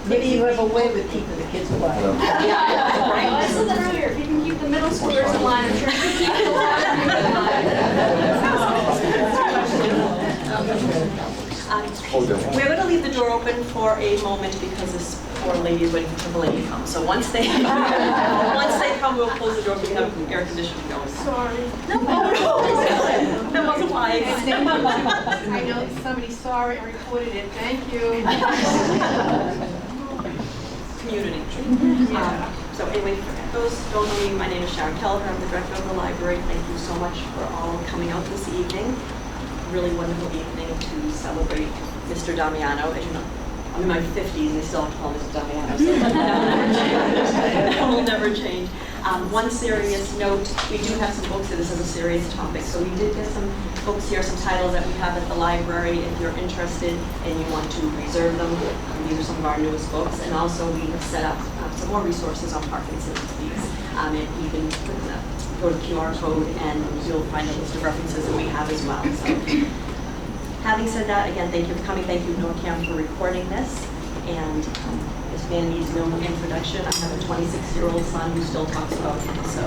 Maybe you have a way with keeping the kids quiet. Yeah, right. I said that earlier. If you can keep the middle schoolers in line, I'm sure you can keep the lot of people in line. We're going to leave the door open for a moment because this poor lady is waiting for AAA to come. So once they come, we'll close the door. We have air conditioning going. Sorry. No, that wasn't wise. I know somebody saw it and reported it. Thank you. Community. So anyway, for those who don't know me, my name is Sharon Kelleher. I'm the director of the library. Thank you so much for all coming out this evening. Really wonderful evening to celebrate Mr. Damiano. As you know, I'm in my 50s and they still have to call Mr. Damiano, so that will never change. One serious note, we do have some books, so this is a serious topic, so we did get some books here, some titles that we have at the library. If you're interested and you want to reserve them, these are some of our newest books, and also we have set up some more resources on Parkinson's disease. And you can go to QR code and you'll find a list of references that we have as well. So, having said that, again, thank you for coming. Thank you, NORCAM, for recording this. And this man needs no introduction. I have a 26-year-old son who still talks about him, so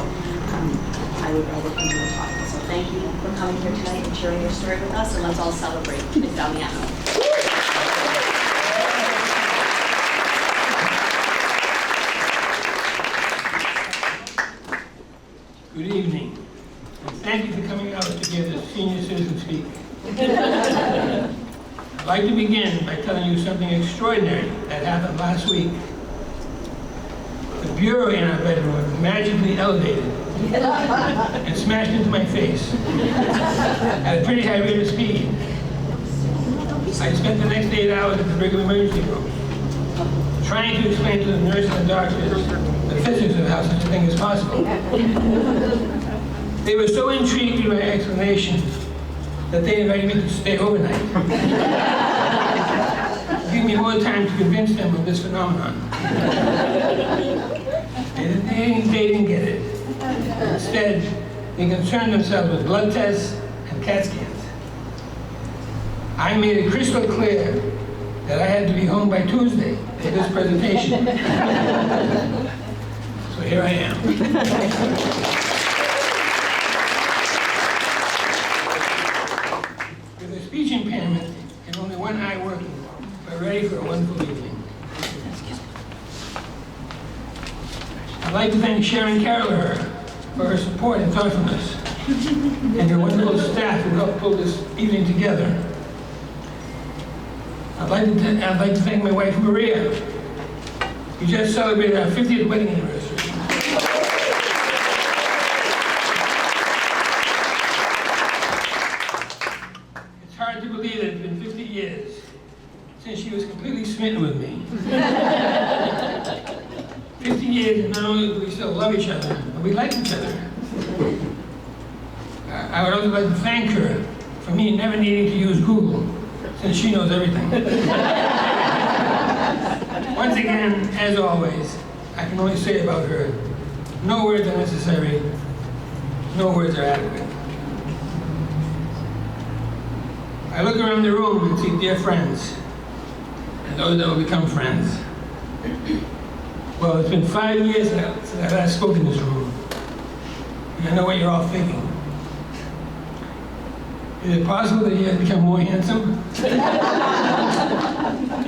I would rather him do a talk. So thank you for coming here tonight and sharing your story with us, and let's all celebrate Nick Damiano. Good evening, and thank you for coming out to give this senior citizen speak. I'd like to begin by telling you something extraordinary that happened last week. The bureau in our bedroom was magically elevated and smashed into my face at a pretty high rate of speed. I spent the next 8 hours at the Brigham Emergency Room trying to explain to the nurse and the doctors the physics of how such a thing is possible. They were so intrigued by my explanation that they invited me to stay overnight. Give me more time to convince them of this phenomenon. They didn't get it. Instead, they concerned themselves with blood tests and CAT scans. I made it crystal clear that I had to be home by Tuesday for this presentation. So here I am. With a speech impairment and only one eye working, but ready for a wonderful evening. I'd like to thank Sharon Kelleher for her support and thoughtfulness, and her wonderful staff who helped pull this evening together. I'd like to thank my wife Maria. We just celebrated our 50th wedding anniversary. It's hard to believe that it's been 50 years since she was completely smitten with me. 50 years, and not only do we still love each other, but we like each other. I would also like to thank her for me never needing to use Google, since she knows everything. Once again, as always, I can only say about her, no words are necessary, no words are adequate. I look around the room and see dear friends, and those that will become friends. Well, it's been 5 years since I last spoke in this room, and I know what you're all thinking. Is it possible that he has become more handsome? The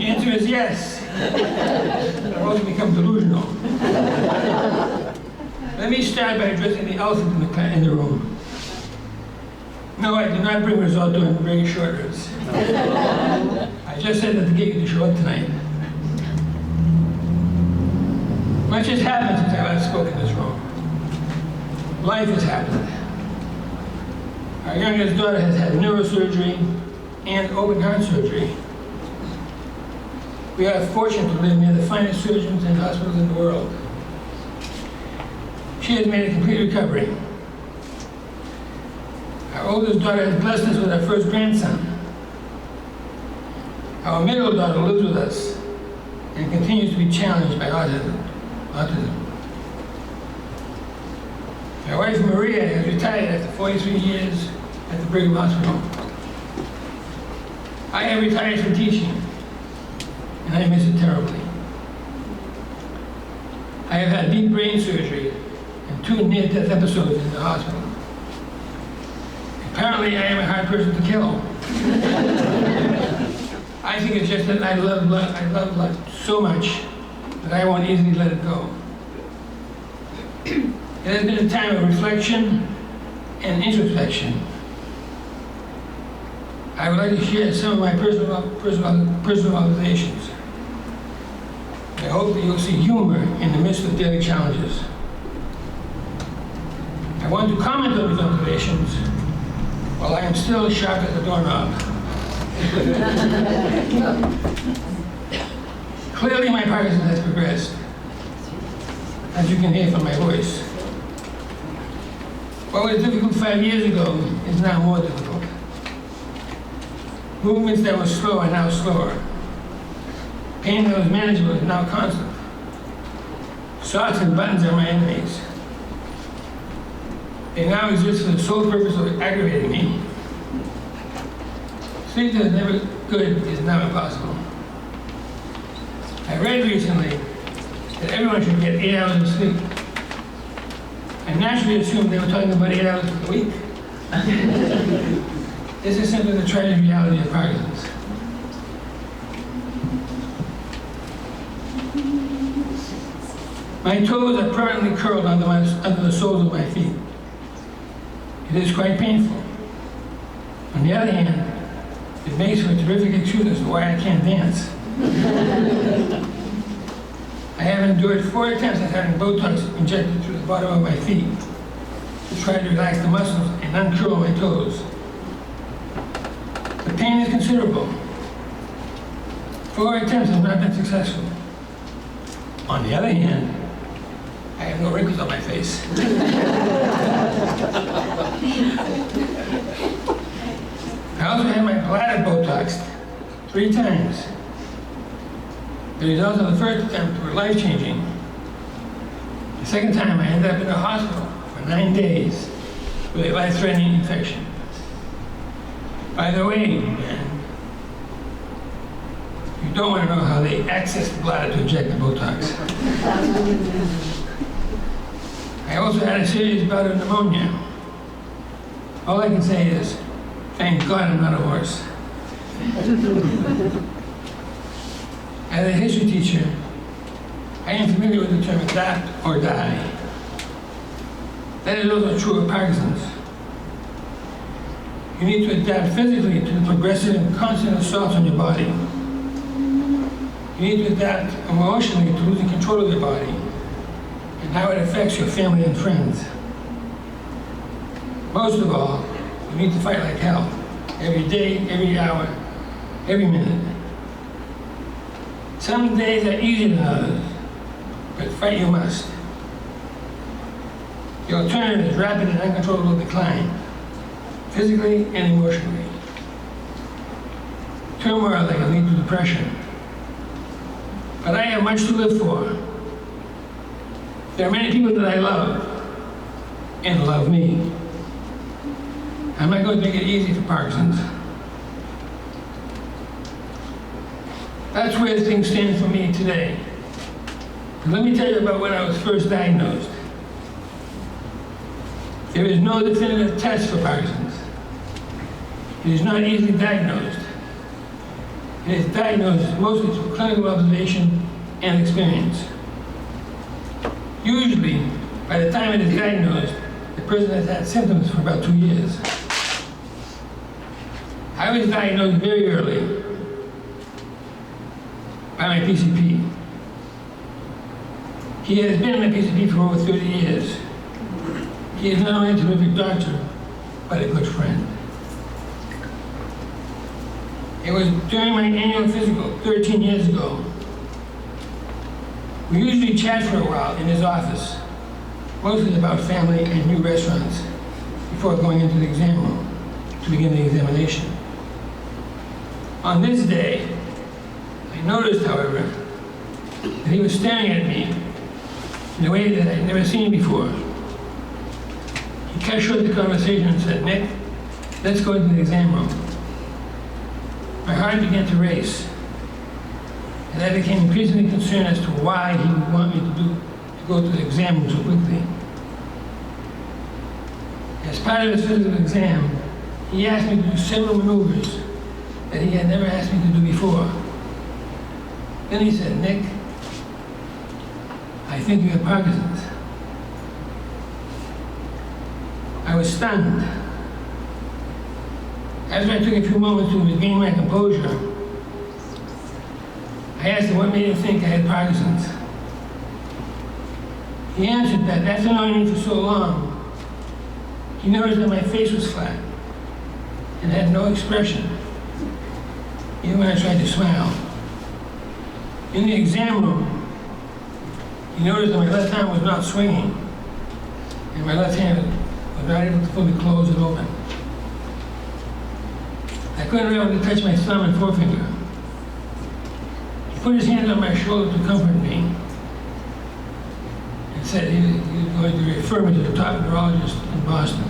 answer is yes. I've also become delusional. Let me start by addressing the elephant in the room. No, I did not bring risotto and bring short ribs. I just said that the gig is short tonight. Much has happened since I last spoke in this room. Life has happened. Our youngest daughter has had neurosurgery and open heart surgery. We are fortunate to live near the finest surgeons and hospitals in the world. She has made a complete recovery. Our oldest daughter has blessed us with our first grandson. Our middle daughter lives with us and continues to be challenged by autism. My wife Maria has retired after 43 years at the Brigham Hospital. I have retired from teaching, and I miss it terribly. I have had deep brain surgery and 2 near-death episodes in the hospital. Apparently, I am a hard person to kill. I think it's just that I love life so much that I won't easily let it go. It has been a time of reflection and introspection. I would like to share some of my personal observations. I hope that you'll see humor in the midst of daily challenges. I want to comment on these observations while I am still sharp as a doorknob. Clearly, my Parkinson has progressed, as you can hear from my voice. What was difficult 5 years ago is now more difficult. Movements that were slow are now slower. Pain that was manageable is now constant. Socks and buttons are my enemies. They now exist for the sole purpose of aggravating me. Sleep that was never good is now impossible. I read recently that everyone should get 8 hours of sleep. I naturally assumed they were talking about 8 hours per week. This is simply the tragic reality of Parkinson's. My toes are permanently curled under the soles of my feet. It is quite painful. On the other hand, it makes for a terrific excuse as to why I can't dance. I have endured 4 attempts at having Botox injected through the bottom of my feet to try to relax the muscles and uncurl my toes. The pain is considerable. 4 attempts have not been successful. On the other hand, I have no wrinkles on my face. I also had my bladder Botoxed 3 times. The results of the first attempt were life-changing. The second time, I ended up in a hospital for 9 days with a life-threatening infection. By the way, man, you don't want to know how they access the bladder to inject the Botox. I also had a serious bout of pneumonia. All I can say is, thank God I'm not a horse. As a history teacher, I am familiar with the term adapt or die. That is also true of Parkinson's. You need to adapt physically to the progressive and constant assaults on your body. You need to adapt emotionally to losing control of your body and how it affects your family and friends. Most of all, you need to fight like hell, every day, every hour, every minute. Some days are easier than others, but fight you must. The alternative is rapid and uncontrollable decline, physically and emotionally. Turmoil that can lead to depression. But I have much to live for. There are many people that I love and love me. I'm not going to make it easy for Parkinson's. That's where things stand for me today. And let me tell you about when I was first diagnosed. There is no definitive test for Parkinson's. It is not easily diagnosed. It is diagnosed mostly through clinical observation and experience. Usually, by the time it is diagnosed, the person has had symptoms for about 2 years. I was diagnosed very early by my PCP. He has been my PCP for over 30 years. He is not only a terrific doctor, but a good friend. It was during my annual physical 13 years ago. We usually chat for a while in his office, mostly about family and new restaurants, before going into the exam room to begin the examination. On this day, I noticed, however, that he was staring at me in a way that I'd never seen before. He cut short the conversation and said, "Nick, let's go into the exam room." My heart began to race, and I became increasingly concerned as to why he would want me to go to the exam room so quickly. As part of his physical exam, he asked me to do several maneuvers that he had never asked me to do before. Then he said, "Nick, I think you have Parkinson's." I was stunned. After I took a few moments to regain my composure, I asked him what made him think I had Parkinson's. He answered that after knowing me for so long, he noticed that my face was flat and had no expression, even when I tried to smile. In the exam room, he noticed that my left arm was not swinging, and my left hand was not able to fully close and open. I couldn't be able to touch my thumb and forefinger. He put his hand on my shoulder to comfort me and said he was going to refer me to the top neurologist in Boston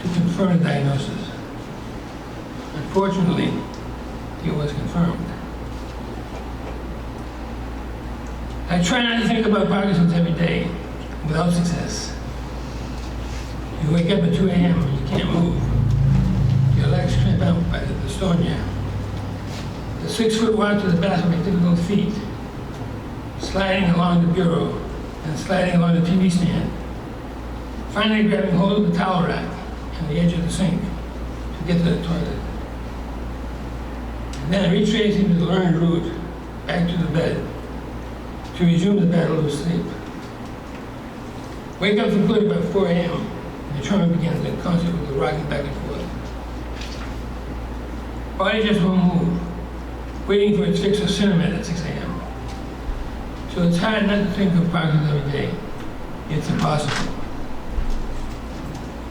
to confirm the diagnosis. Unfortunately, it was confirmed. I try not to think about Parkinson's every day without success. You wake up at 2 a.m. and you can't move. Your legs cramp out by the dystonia. The 6-foot walk to the bathroom with difficult feet, sliding along the bureau and sliding along the TV stand, finally grabbing hold of the towel rack and the edge of the sink to get to the toilet. And then retracing the learned route back to the bed to resume the battle of sleep. Wake up for good about 4 a.m. and the trauma begins in concert with the rocking back and forth. Body just won't move, waiting for its fix of cinnamon at 6 a.m. So it's hard not to think of Parkinson's every day. It's impossible.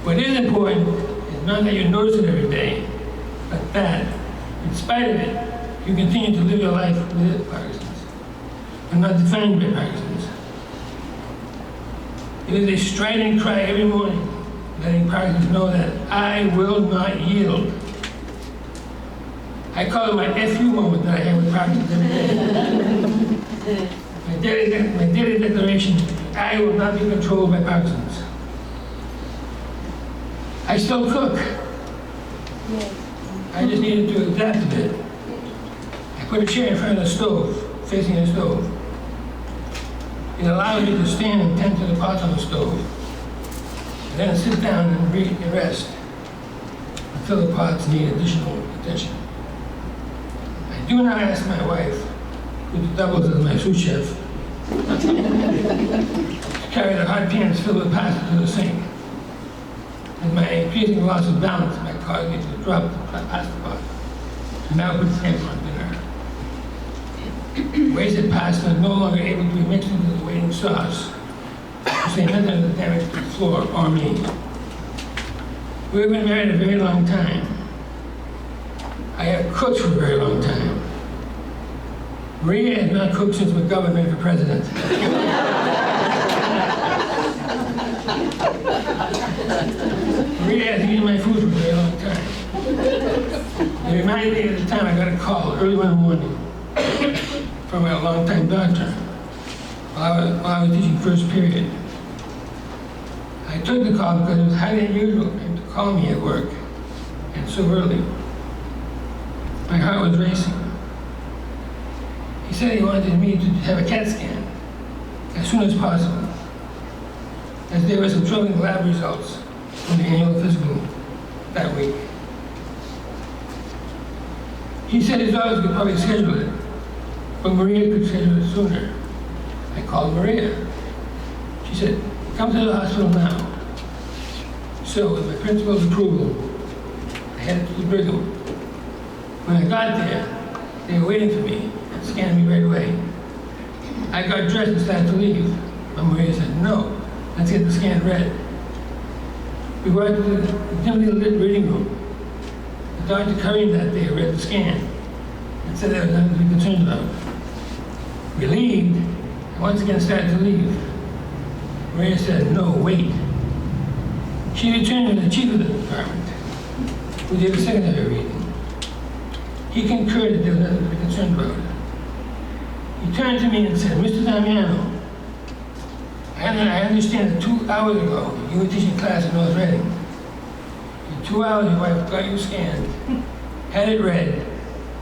What is important is not that you notice it every day, but that, in spite of it, you continue to live your life with Parkinson's, and not defined by Parkinson's. It is a strident cry every morning, letting Parkinson's know that I will not yield. I call it my FU moment that I have with Parkinson's every day. My daily declaration, I will not be controlled by Parkinson's. I still cook. I just needed to adapt a bit. I put a chair in front of the stove, facing the stove. It allows me to stand and tend to the pots on the stove, and then sit down and read and rest until the pots need additional attention. I do not ask my wife, who doubles as my sous chef, to carry the hot pans filled with pasta to the sink. With my increasing loss of balance, my cause me to drop the pasta pot and now put stamps on dinner. Wasted pasta is no longer able to be mixed into the waiting sauce, to say nothing of the damage to the floor or me. We've been married a very long time. I have cooked for a very long time. Maria has not cooked since McGovern ran for president. Maria has eaten my food for a very long time. It reminded me of the time I got a call early one morning from a longtime doctor while I was teaching first period. I took the call because it was highly unusual for him to call me at work, and so early. My heart was racing. He said he wanted me to have a CAT scan as soon as possible, as there were some troubling lab results from the annual physical that week. He said his office could probably schedule it, but Maria could schedule it sooner. I called Maria. She said, "Come to the hospital now." So, with my principal's approval, I headed to the Brigham. When I got there, they were waiting for me and scanned me right away. I got dressed and started to leave, but Maria said, "No, let's get the scan read." We walked to the dimly lit reading room. The doctor coming that day read the scan and said there was nothing to be concerned about. Relieved, I once again started to leave. Maria said, "No, wait." She returned to the chief of the department, who did a secondary reading. He concurred that there was nothing to be concerned about. He turned to me and said, Mr. Damiano, I understand that 2 hours ago you were teaching class in North Reading. In 2 hours, your wife got you scanned, had it read,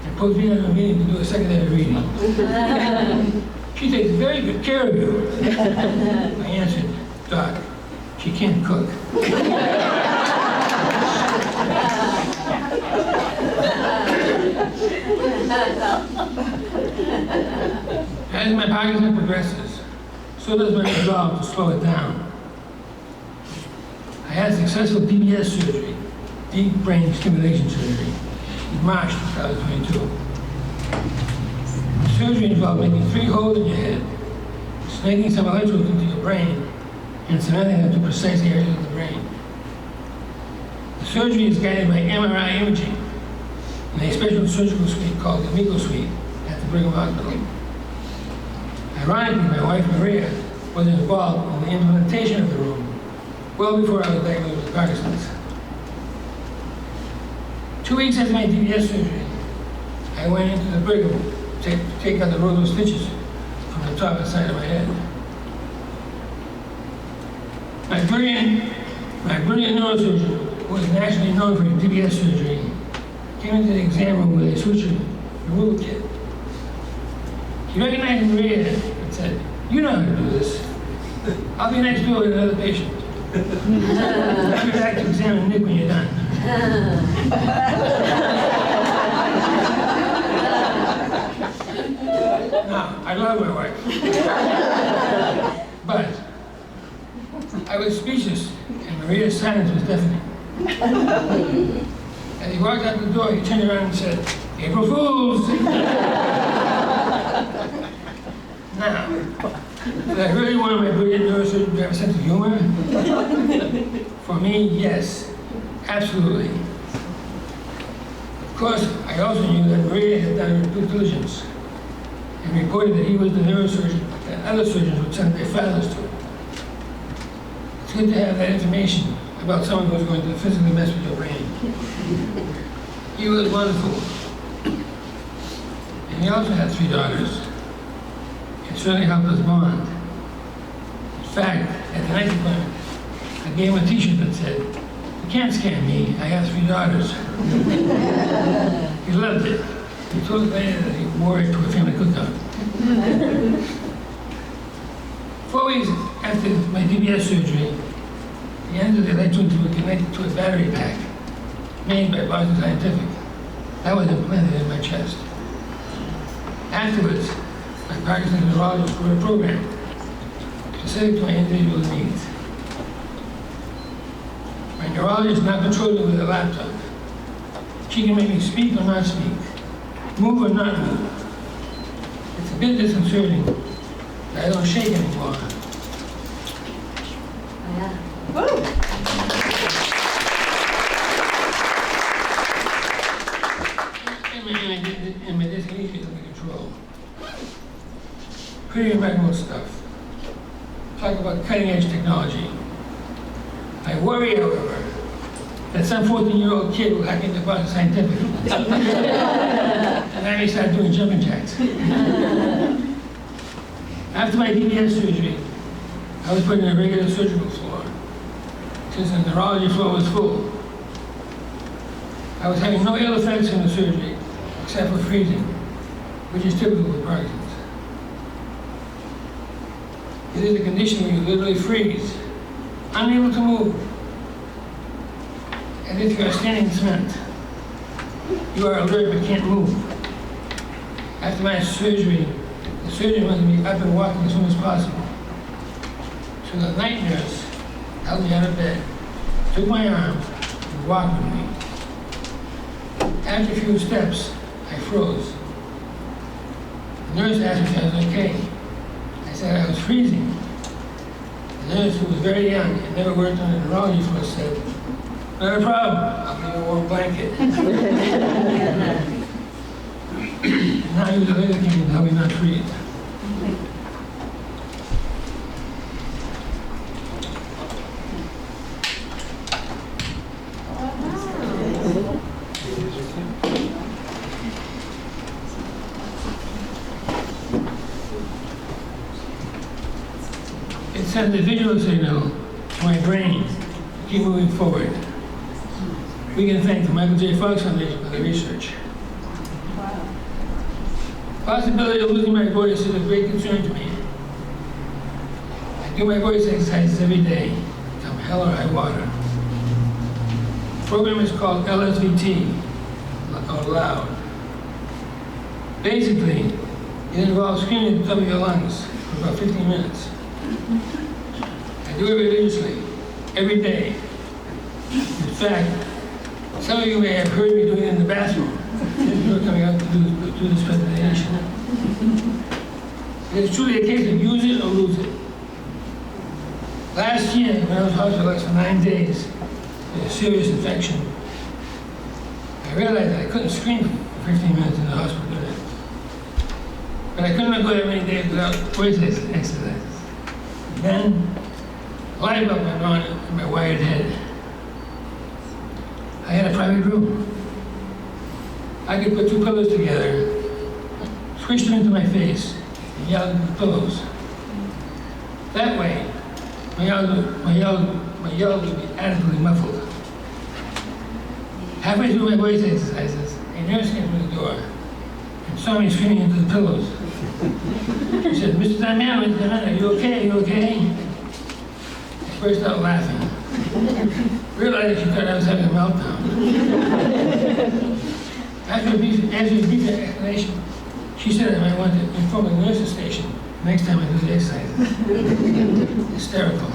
and posed me in a meeting to do a secondary reading. She takes very good care of you. I answered, Doc, she can't cook. As my Parkinson progresses, so does my resolve to slow it down. I had successful DBS surgery, deep brain stimulation surgery, in March 2022. The surgery involved making 3 holes in your head, snaking some electrodes into your brain, and cementing them to precise areas of the brain. The surgery is guided by MRI imaging in a special surgical suite called the Amigo Suite at the Brigham Hospital. Ironically, my wife Maria was involved in the implementation of the room well before I was diagnosed with Parkinson's. 2 weeks after my DBS surgery, I went into the Brigham to take out the rows of stitches from the top and side of my head. My brilliant neurosurgeon, who is nationally known for his DBS surgery, came into the exam room with a suture removal kit. He recognized Maria and said, "You know how to do this. I'll be next door with another patient. I'll be back to examine Nick when you're done." Now, I love my wife. But I was speechless, and Maria's silence was deafening. As he walked out the door, he turned around and said, "April Fools!" Now, did I really want my brilliant neurosurgeon to have a sense of humor? For me, yes, absolutely. Of course, I also knew that Maria had done her due diligence and reported that he was the neurosurgeon that other surgeons would send their fathers to. It's good to have that information about someone who's going to physically mess with your brain. He was wonderful. And he also had 3 daughters. It certainly helped us bond. In fact, at the night appointment, I gave him a t-shirt that said, "You can't scam me, I have 3 daughters." He loved it. He told us later that he wore it to a family cookout. 4 weeks after my DBS surgery, the ends of the electrodes were connected to a battery pack made by Boston Scientific. That was implanted in my chest. Afterwards, my Parkinson's neurologist wrote a program specific to my individual needs. My neurologist now controls me with a laptop. She can make me speak or not speak, move or not move. It's a bit disconcerting that I don't shake anymore. And my dyskinesia is under control. Pretty remarkable stuff. Talk about cutting edge technology. I worry, however, that some 14-year-old kid will hack into Boston Scientific. And I may start doing jumping jacks. After my DBS surgery, I was put in a regular surgical floor, since the neurology floor was full. I was having no ill effects from the surgery, except for freezing, which is typical with Parkinson's. It is a condition where you literally freeze, unable to move, as if you are standing in cement. You are alert but can't move. After my surgery, the surgeon wanted me up and walking as soon as possible. So the night nurse held me out of bed, took my arm, and walked with me. After a few steps, I froze. The nurse asked me if I was okay. I said I was freezing. The nurse, who was very young and never worked on a neurology floor, said, "Not a problem, I'll give you a warm blanket." And now he was later came to help me not freeze. sends a visual signal to my brain to keep moving forward. We can thank the Michael J. Fox Foundation for the research. Possibility of losing my voice is a great concern to me. I do my voice exercises every day, come hell or high water. The program is called LSVT, or loud. Basically, it involves screaming at the top of your lungs for about 15 minutes. I do it religiously, every day. In fact, some of you may have heard me doing it in the bathroom as we were coming out to do this presentation. It is truly a case of use it or lose it. Last year, when I was hospitalized for 9 days with a serious infection, I realized that I couldn't scream for 15 minutes in the hospital unit. But I couldn't go that many days without voice exercises. And then, a light bulb went on in my wired head. I had a private room. I could put two pillows together, squish them into my face, and yell at the pillows. That way, my yell would be adequately muffled. Halfway through my voice exercises, a nurse came to the door and saw me screaming into the pillows. She said, "Mr. Damiano, are you okay? Are you okay?" I burst out laughing. Realized she thought I was having a meltdown. After a brief explanation, she said I might want to inform the nurse's station next time I do the exercises. Hysterical.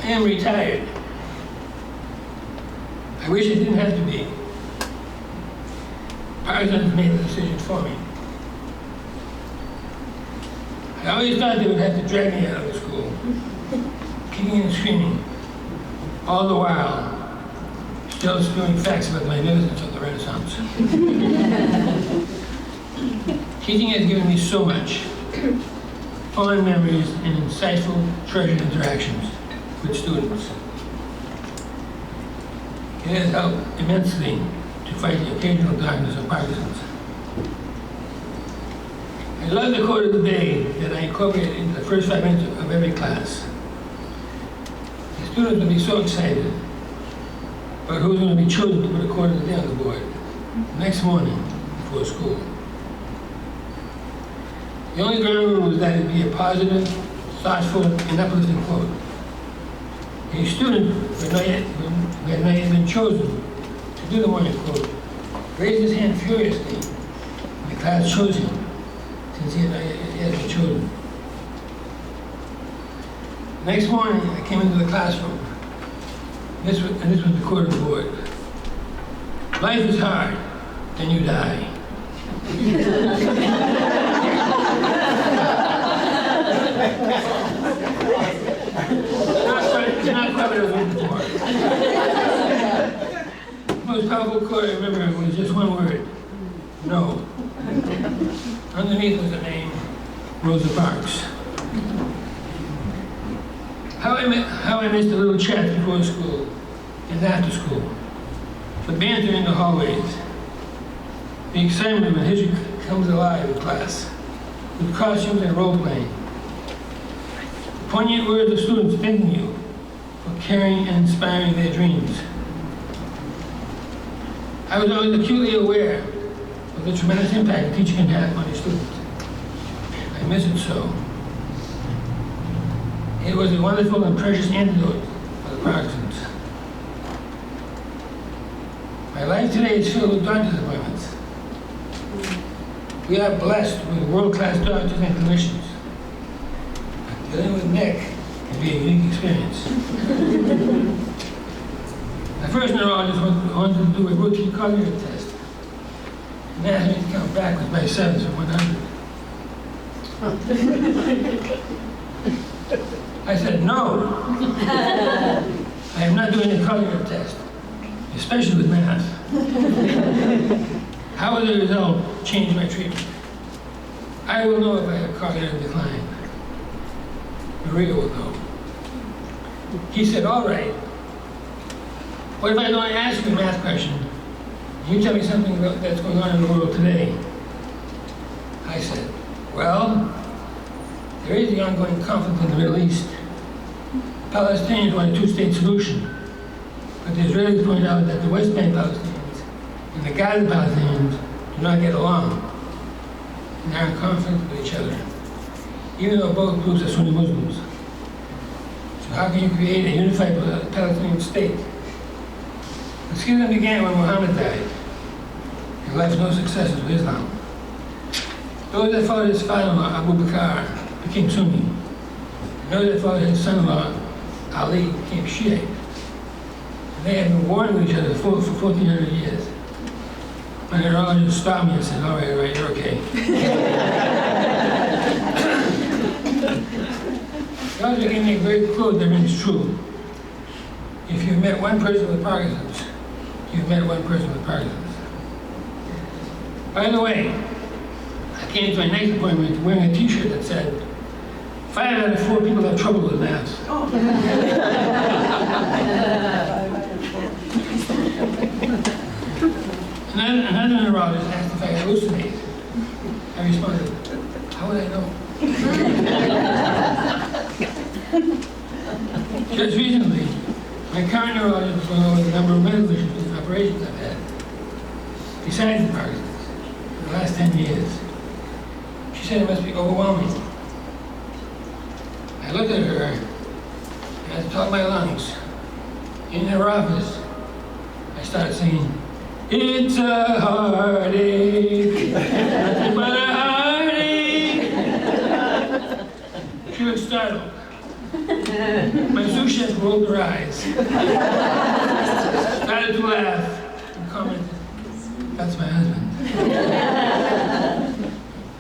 I am retired. I wish I didn't have to be. Parkinson made the decision for me. I always thought they would have to drag me out of the school, kicking and screaming, all the while still spewing facts about the magnificence of the Renaissance. Teaching has given me so much, fond memories and insightful, treasured interactions with students. It has helped immensely to fight the occasional darkness of Parkinson's. I love the quote of the day that I incorporated into the first 5 minutes of every class. The students will be so excited about who's going to be chosen to put a quote of the day on the board next morning before school. The only ground rule was that it be a positive, thoughtful, and uplifting quote. A student who had not yet been chosen to do the morning quote raised his hand furiously when the class chose him, since he had not yet been chosen. Next morning, I came into the classroom. This was the quote of the board. Life is hard, then you die. It's not quite what I was looking for. The most powerful quote I remember was just one word: no. Underneath was the name Rosa Parks. How I missed the little chat before school and after school, the banter in the hallways, the excitement when history comes alive in class, with costumes and role-playing, the poignant words of students thanking you for caring and inspiring their dreams. I was always acutely aware of the tremendous impact a teacher can have on your students. I miss it so. It was a wonderful and precious antidote for the Parkinson's. My life today is filled with doctor's appointments. We are blessed with world-class doctors and clinicians. Dealing with Nick can be a unique experience. My first neurologist wanted to do a routine cognitive test and asked me to count backwards by 7 from 100. I said, no. I am not doing a cognitive test, especially with math. How will the result change my treatment? I will know if I have cognitive decline. Maria will know. He said, all right, What if I don't ask you a math question? You tell me something that's going on in the world today. I said, well, there is the ongoing conflict in the Middle East. The Palestinians want a two-state solution, but the Israelis point out that the West Bank Palestinians and the Gaza Palestinians do not get along, and they're in conflict with each other, even though both groups are Sunni Muslims. So how can you create a unified Palestinian state? The schism began when Muhammad died, and left no successors to Islam. Those that followed his father-in-law, Abu Bakr, became Sunni. And those that followed his son-in-law, Ali, became Shiite. And they had been warring with each other for 1,400 years. My neurologist stopped me and said, all right, you're okay. The author gave me a great quote that rings true. If you've met one person with Parkinson's, you've met one person with Parkinson's. By the way, I came to my next appointment wearing a t-shirt that said, 5 out of 4 people have trouble with maths. Another neurologist asked if I hallucinate. I responded, how would I know? Just recently, my current neurologist was going over the number of medical issues and operations I've had, besides the Parkinson's, for the last 10 years. She said it must be overwhelming. I looked at her, and at the top of my lungs, in her office, I started singing, it's a heartache, nothing but a heartache. She was startled. My sous chef rolled her eyes, started to laugh, and commented, that's my husband.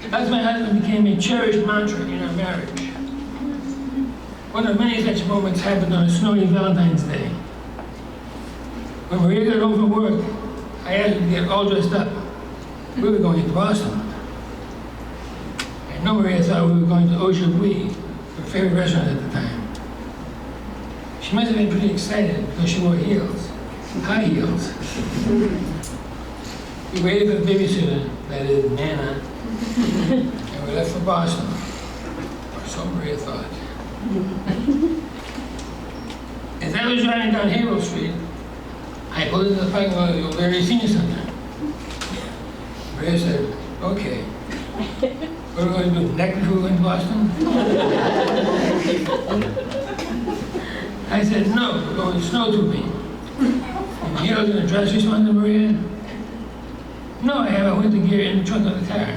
That's my husband became a cherished mantra in our marriage. One of many such moments happened on a snowy Valentine's Day. When Maria got home from work, I asked her to get all dressed up. We were going to Boston. I know Maria thought we were going to Ojibwe, her favorite restaurant at the time. She must have been pretty excited because she wore heels, high heels. We waited for the babysitter, that is, Nana, and we left for Boston, or so Maria thought. As I was driving down Haverhill Street, I pulled into the parking lot of the O'Leary Senior Center. Maria said, okay, what are we going to do, neck before we go into Boston? I said, no, we're going snow tubing. And the heroes in the dress, responded Maria. No, I have a winter gear in the trunk of the car.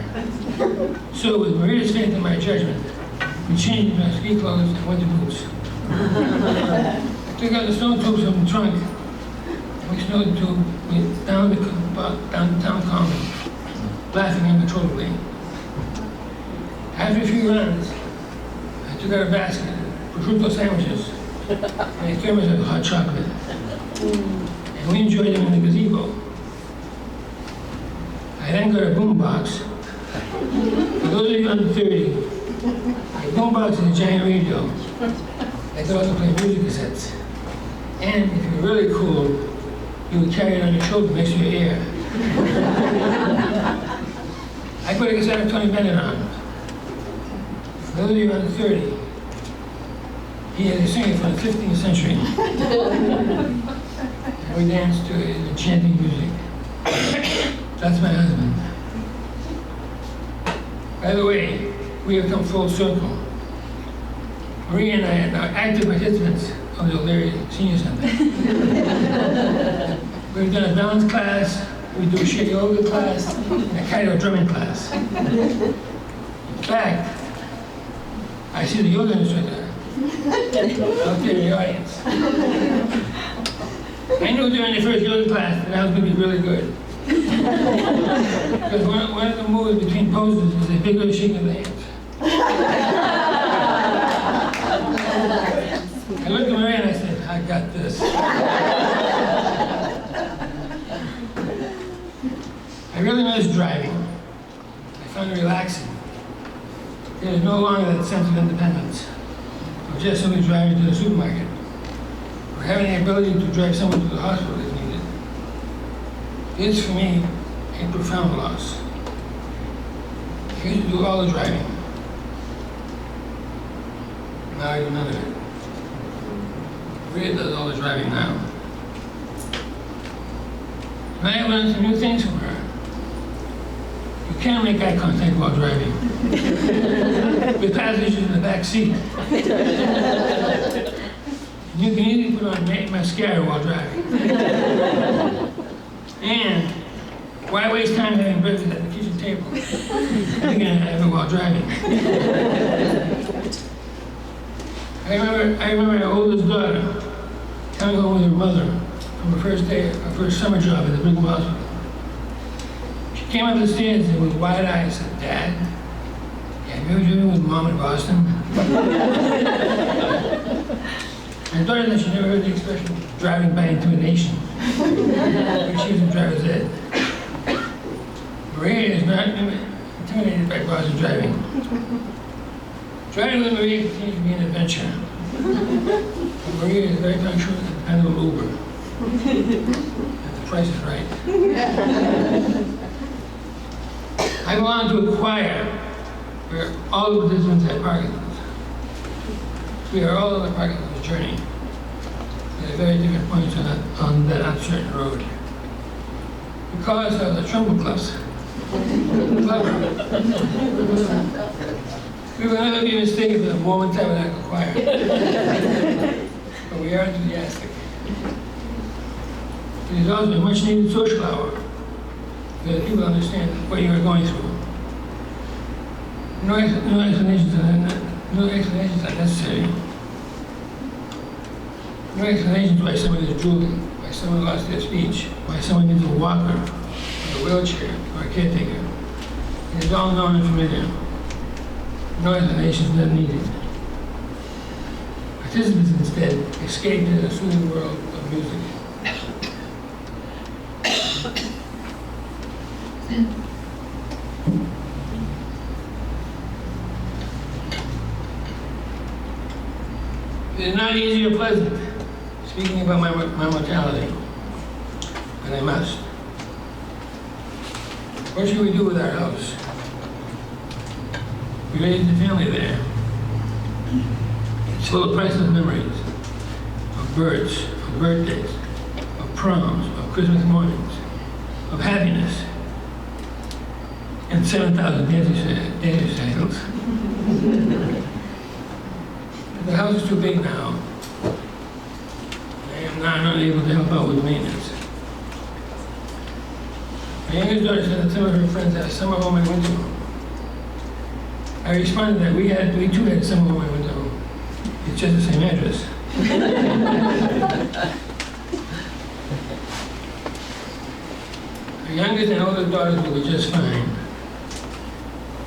So with Maria's faith in my judgment, we changed into our ski clothes and winter boots. I took out the snow tubes from the trunk, and we snow tube down the town common, laughing uncontrollably. After a few runs, I took out a basket, prosciutto sandwiches, and a thermos of hot chocolate. And we enjoyed them in the gazebo. I then got a boombox. For those of you under 30, a boombox is a giant radio that goes to play music cassettes. And if you're really cool, you would carry it on your shoulder next to your ear. I put a cassette of Tony Bennett on. For those of you under 30, he is a singer from the 15th century. And we danced to his enchanting music. That's my husband. By the way, we have come full circle. Maria and I are now active participants of the O'Leary Senior Center. We've done a balance class, we do a shake yoga class, and a kaido drumming class. In fact, I see the yoga instructor out there in the audience. I knew during the first yoga class that I was going to be really good. Because one of the moves between poses is a vigorous shake of the hands. I looked at Maria and I said, I got this. I really miss driving. I found it relaxing. There is no longer that sense of independence of just simply driving to the supermarket or having the ability to drive someone to the hospital is for me a profound loss. I used to do all the driving. Now I do none of it. Maria does all the driving now. And I have learned some new things from her. You can't make eye contact while driving. With passengers in the back seat. You can easily put on mascara while driving. And why waste time having breakfast at the kitchen table? You're gonna have it while driving. I remember our oldest daughter coming home with her mother from her first summer job at the Brigham Hospital. She came up the stairs and with wide eyes said, "Dad, have you ever driven with Mom in Boston?" I thought that she never heard the expression driving by intimidation. But she was in driver's ed. Maria is not intimidated by Boston driving. Driving with Maria continues to be an adventure. But Maria is very punctual and dependable Uber. If the price is right. I belong to a choir where all the participants have Parkinson's. We are all on the Parkinson's journey at very different points on that uncertain road. We call ourselves the Trumbull Clubs. We will never be mistaken for the Mormon Tabernacle Choir. But we are enthusiastic. It is also a much needed social hour so that people understand what you are going through. No explanations are necessary. No explanations why someone is drooling, why someone lost their speech, why someone needs a walker, or a wheelchair, or a caretaker. It is all known and familiar. No explanations are needed. Participants instead escape into the soothing world of music. It is not easy or pleasant speaking about my mortality, but I must. What should we do with our house? We raised a family there. It's full of priceless memories of birds, of birthdays, of proms, of Christmas mornings, of happiness, and 7,000 daily cycles. The house is too big now. I am not unable to help out with maintenance. My youngest daughter said that some of her friends had a summer home and winter home. I responded that we too had a summer home and winter home. It's just the same address. Our youngest and oldest daughters will be just fine.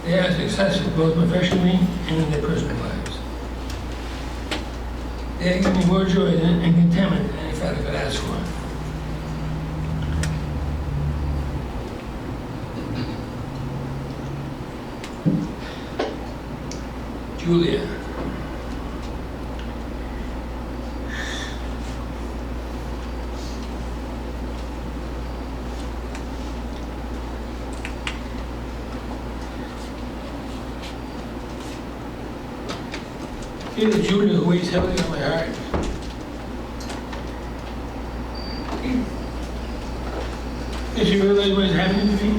They are successful both professionally and in their personal lives. They give me more joy and contentment than any father could ask for. Julia. Here's Julia who weighs heavily on my heart. Did she realize what is happening to me?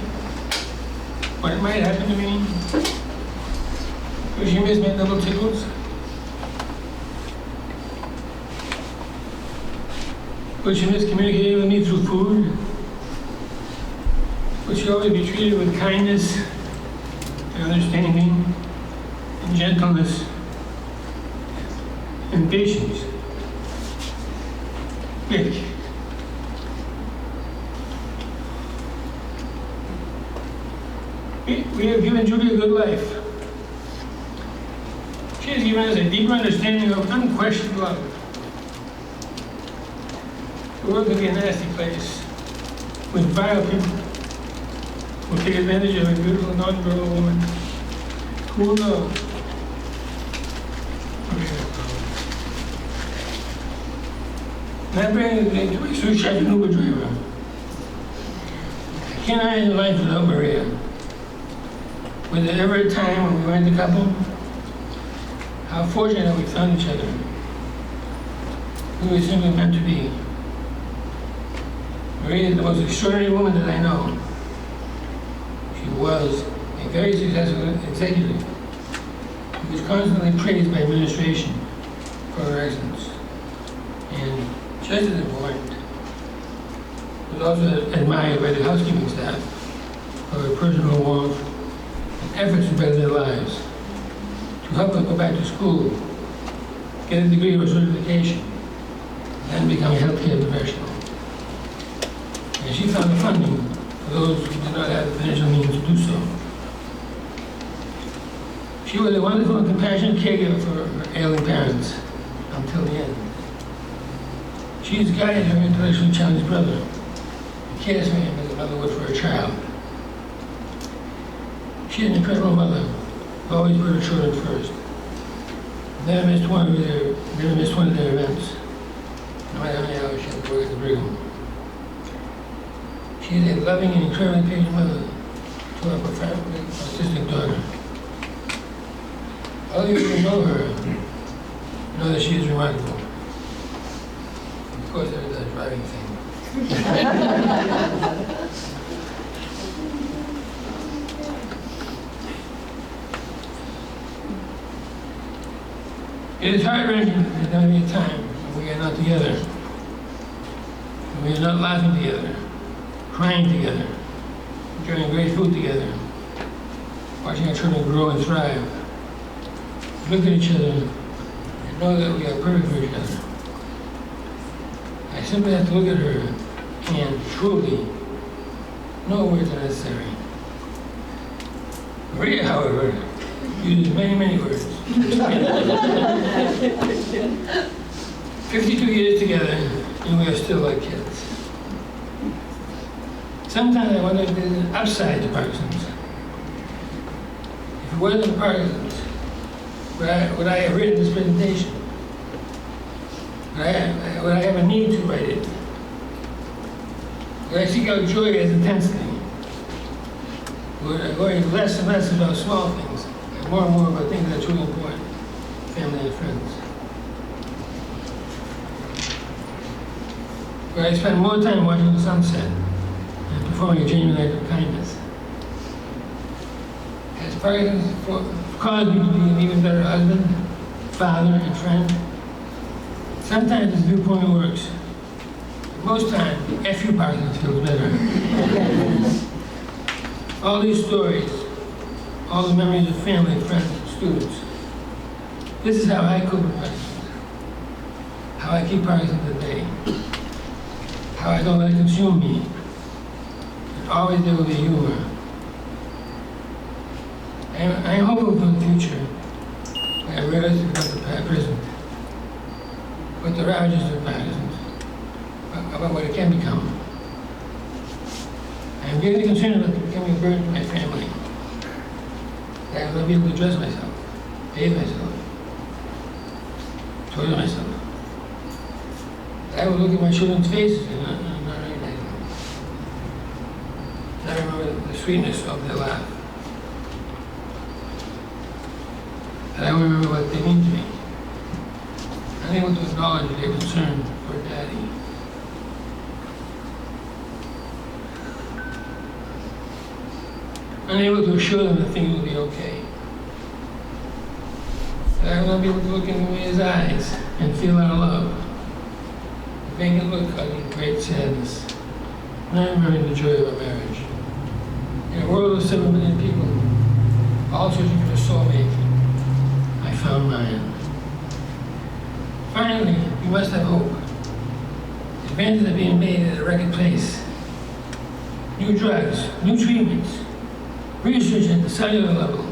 What might happen to me? Will she miss my double tickles? Will she miss communicating with me through food? Will she always be treated with kindness and understanding and gentleness and patience? Nick. We have given Julie a good life. She has given us a deeper understanding of unquestioned love. The world can be a nasty place with vile people who take advantage of a beautiful non-verbal woman. Who will know? That brings me to a sous chef and Uber driver. can't imagine life without Maria. Was there ever a time when we weren't a couple? How fortunate that we found each other. We were simply meant to be. Maria is the most extraordinary woman that I know. She was a very successful executive. She was constantly praised by administration for her excellence. And just as important, was also admired by the housekeeping staff for her personal warmth and efforts to better their lives, to help them go back to school, get a degree or certification, and then become a healthcare professional. And she found the funding for those who did not have the financial means to do so. She was a wonderful and compassionate caregiver for her ailing parents until the end. She has guided her intellectually challenged brother, and cares for him as a mother would for her child. She is an incredible mother, who always put her children first. Never missed one of their events, no matter how many hours she had to work at the Brigham. She is a loving and incredibly patient mother to her profoundly autistic daughter. All of you who know her know that she is remarkable. Of course, there is that driving thing. It is heart-wrenching that there may be a time when we are not together, when we are not laughing together, crying together, enjoying great food together, watching our children grow and thrive. Look at each other and know that we are perfect for each other. I simply have to look at her and truly, no words are necessary. Maria, however, uses many, many words. 52 years together, and we are still like kids. Sometimes I wonder if there's an upside to Parkinson's. If it wasn't Parkinson's, would I have written this presentation? Would I have a need to write it? Would I seek out joy as intensely? Would I worry less and less about small things, and more about things that are truly important, family and friends? Would I spend more time watching the sunset and performing a genuine act of kindness? Has Parkinson's caused me to be an even better husband, father, and friend? Sometimes this viewpoint works. Most times, F you Parkinson's feels better. All these stories, all the memories of family, friends, and students. This is how I cope with Parkinson's. How I keep Parkinson's at bay. How I don't let it consume me. And always there will be humor. I am hopeful for the future. I am realistic about the present. What the ravages of Parkinson's, about what it can become. I am greatly concerned about becoming a burden to my family. That I will not be able to dress myself, bathe myself, toilet myself. That I will look at my children's faces and not recognize them. And I remember the sweetness of their laugh. And I will remember what they mean to me. Unable to acknowledge their concern for Daddy. Unable to assure them that things will be okay. That I will not be able to look into his eyes and feel our love. Make it look like in great sadness. Not remembering the joy of our marriage. In a world of 7 billion people, all searching for a soulmate, I found mine. Finally, we must have hope. Advances are being made at a record pace. New drugs, new treatments, research at the cellular level.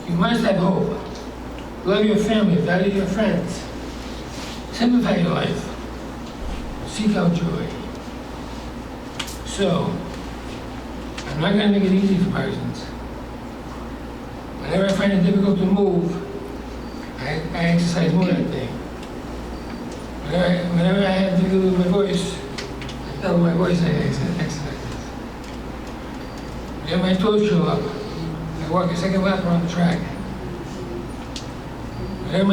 You must have hope. Love your family, value your friends. Simplify your life. Seek out joy. So, I'm not going to make it easy for Parkinson's. Whenever I find it difficult to move, I exercise more that day. Whenever I have difficulty with my voice, I tell my voice I exercise. Then my toes show up. I walk a second lap around the track. Whenever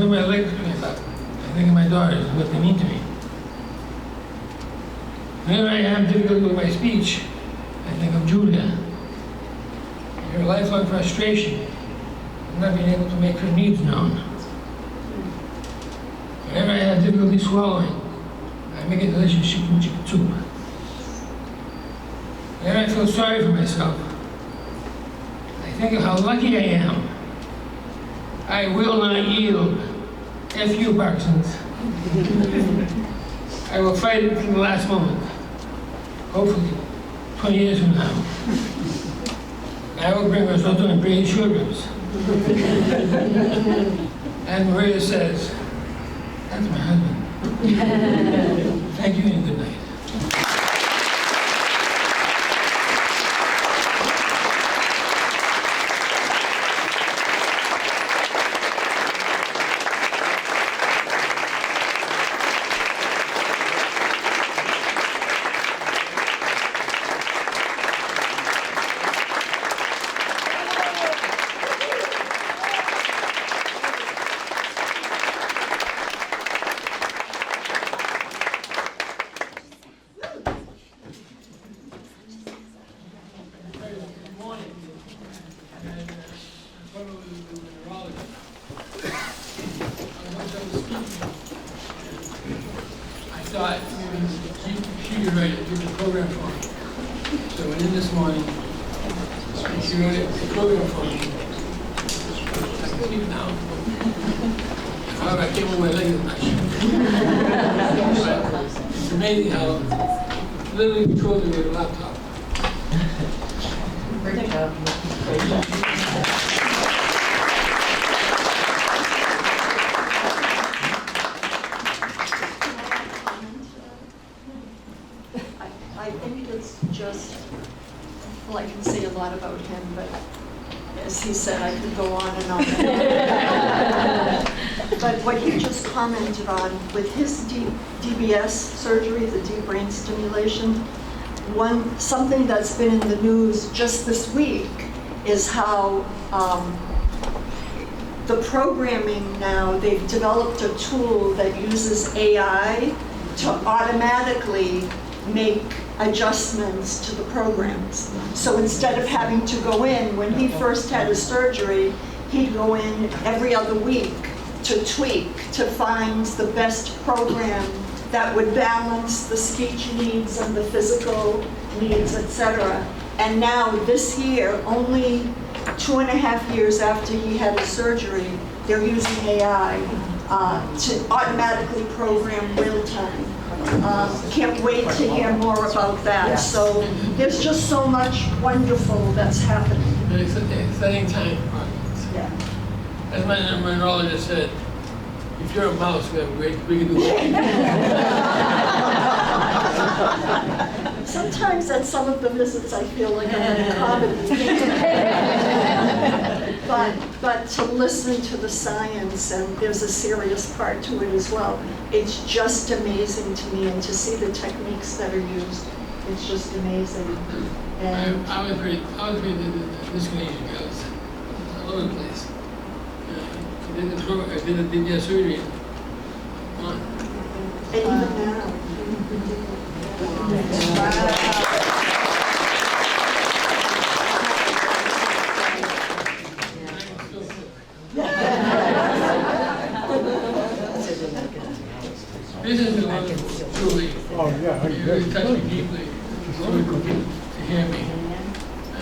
my legs cramp up, I think of my daughters and what they mean to me. Whenever I have difficulty with my speech, I think of Julia. Her lifelong frustration of not being able to make her needs known. Whenever I have difficulty swallowing, I make a delicious chicken soup. Whenever I feel sorry for myself, I think of how lucky I am. I will not yield. F you, Parkinson's. I will fight it to the last moment. Hopefully, 20 years from now. I will bring risotto and braised short ribs. And Maria says, that's my husband. Thank you and good night. She was ready to do the program for me. So I went in this morning, she wrote the program for me. I couldn't even now. However, I came with my leg in my shoe. It's amazing how literally controlled me with a laptop. Great job. Great job. I think it's just, well, I can say a lot about him, but as he said, I could go on and on and on. But what he just commented on with his DBS surgery, the deep brain stimulation, something that's been in the news just this week is how the programming now, they've developed a tool that uses AI to automatically make adjustments to the programs. So instead of having to go in, when he first had his surgery, he'd go in every other week to tweak, to find the best program that would balance the speech needs and the physical needs, etc. And now this year, only 2.5 years after he had his surgery, they're using AI to automatically program real time. Can't wait to hear more about that. Yes. So there's just so much wonderful that's happening. It's an exciting time for Parkinson's. Yeah. As my neurologist said, if you're a mouse, we can do it. Sometimes at some of the visits, I feel like I'm in a comedy. But to listen to the science, and there's a serious part to it as well, it's just amazing to me, and to see the techniques that are used, it's just amazing. And I was pretty discrimination girls all over the place. I did the DBS surgery. and even now. This is the one truly, you really touched me deeply. It's so good to hear me. I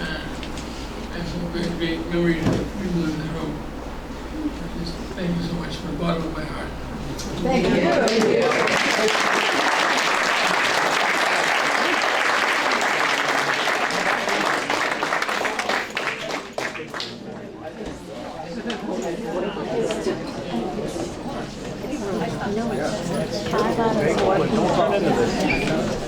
have some great, great memories of people in this room. Just thank you so much from the bottom of my heart. Thank you. Don't turn into this.